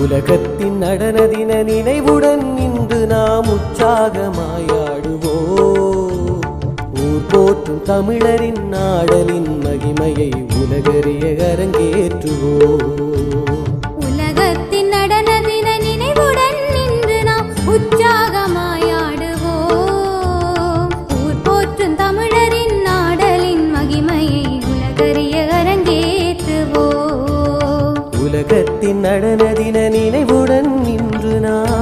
உலகத்தின் நடன தின நினைவுடன் இன்று நாம் உற்சாகமாயாடுவோம். ஊர் போற்றும் தமிழரின் நாடலின் மகிமையை உலகறிய அரங்கேற்றுவோம். உலகத்தின் நடன தின நினைவுடன் இன்று நாம் உற்சாகமாயாடுவோம். ஊர் போற்றும் தமிழரின் நாடலின் மகிமையை உலகறிய அரங்கேற்றுவோம். உலகத்தின் நடன தின நினைவுடன் இன்று நாம்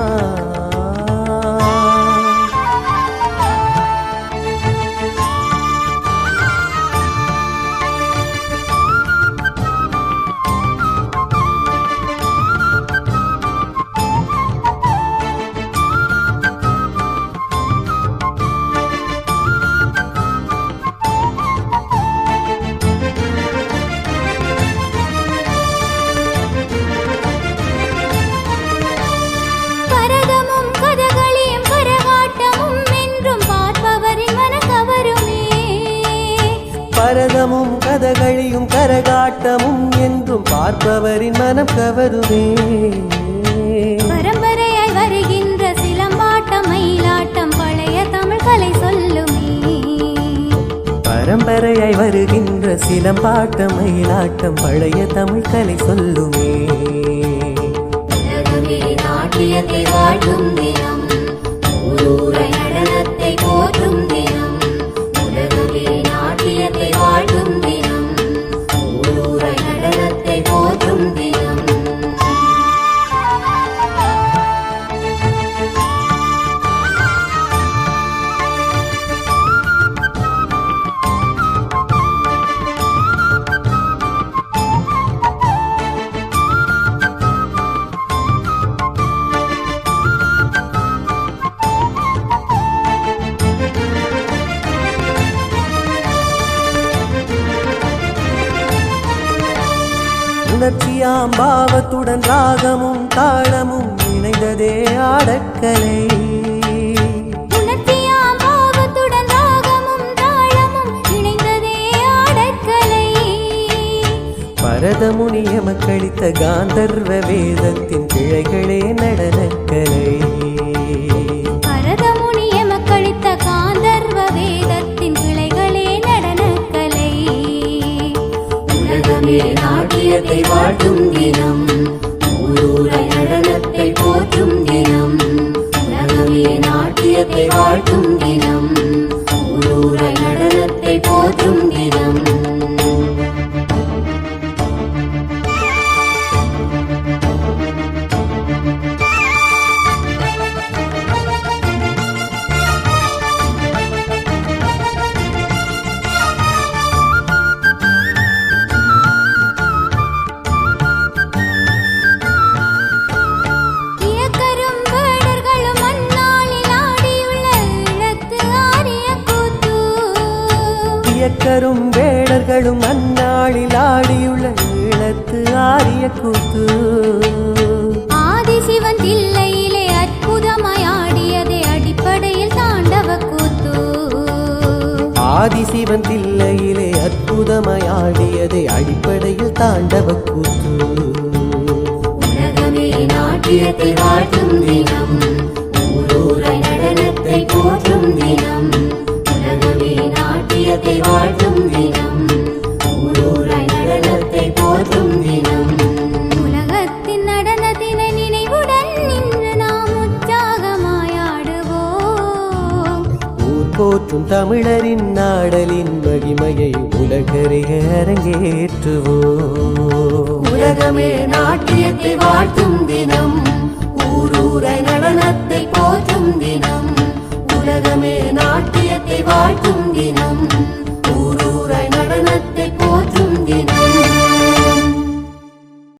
பரதமும் கதகளியும் கரகாட்டமும் என்றும் பார்ப்பவரின் மனம் கவருமே. பரம்பரையாய் வருகின்ற சிலம்பாட்டம் மயிலாட்டம் பழைய தமிழ் கலை சொல்லுமே. பரம்பரையாய் வருகின்ற சிலம்பாட்டம் மயிலாட்டம் பழைய தமிழ் கலை சொல்லுமே. நாட்டியத்தை வாழும் தினம், ஊரூரை நடனத்தை போற்றும் தினம். உலகமே நாட்டியத்தை வாழும் தினம், ஊரூரை நடனத்தை போற்றும் தினம். உணர்ச்சியாம் பாவத்துடன் ராகமும் தாளமும் இணைந்ததே ஆடக்கலை. உணர்ச்சியாம் பாவத்துடன் ராகமும் தாளமும் இணைந்ததே ஆடக்கலை. பரதமுனி எமக்களித்த காந்தர்வ வேதத்தின் கிளைகளே நடனக்கலை. பரதமுனி எமக்களித்த காந்தர்வ வேதத்தின் கிளைகளே நடனக்கலை. உலகமே நாட்டியத்தை வாழும் தினம், ஊரூரை நடனத்தை போற்றும் தினம். உலகமே நாட்டியத்தை வாழும் தினம், ஊரூரை நடனத்தை போற்றும் தினம். இயக்கரும் வேடர்களும் அந்நாளில் ஆடியுள்ள ஈழத்து ஆரிய கூத்து. ஆதிசிவன் தில்லையிலே அற்புதமாய் ஆடியதே அடிப்படையில் தாண்டவ கூத்து. ஆதிசிவன் தில்லையிலே அற்புதமாய் ஆடியதே அடிப்படையில் தாண்டவ கூத்து. உலகமே நாட்டியத்தை வாழும் தினம், ஊரூரை நடனத்தை போற்றும் தினம். உலகமே நாட்டியத்தை வாழும் தினம், ஊரூரை நடனத்தை போற்றும் தினம். உலகத்தின் நடன தின நினைவுடன் இன்று நாம் உற்சாகமாயாடுவோம். ஊர் போற்றும் தமிழரின் நாடலின் மகிமையை உலகறிய அரங்கேற்றுவோம். உலகமே நாட்டியத்தை வாழ்த்தும் தினம், ஊரூரை நடனத்தை போற்றும் தினம். உலகமே நாட்டியத்தை வாழ்த்தும்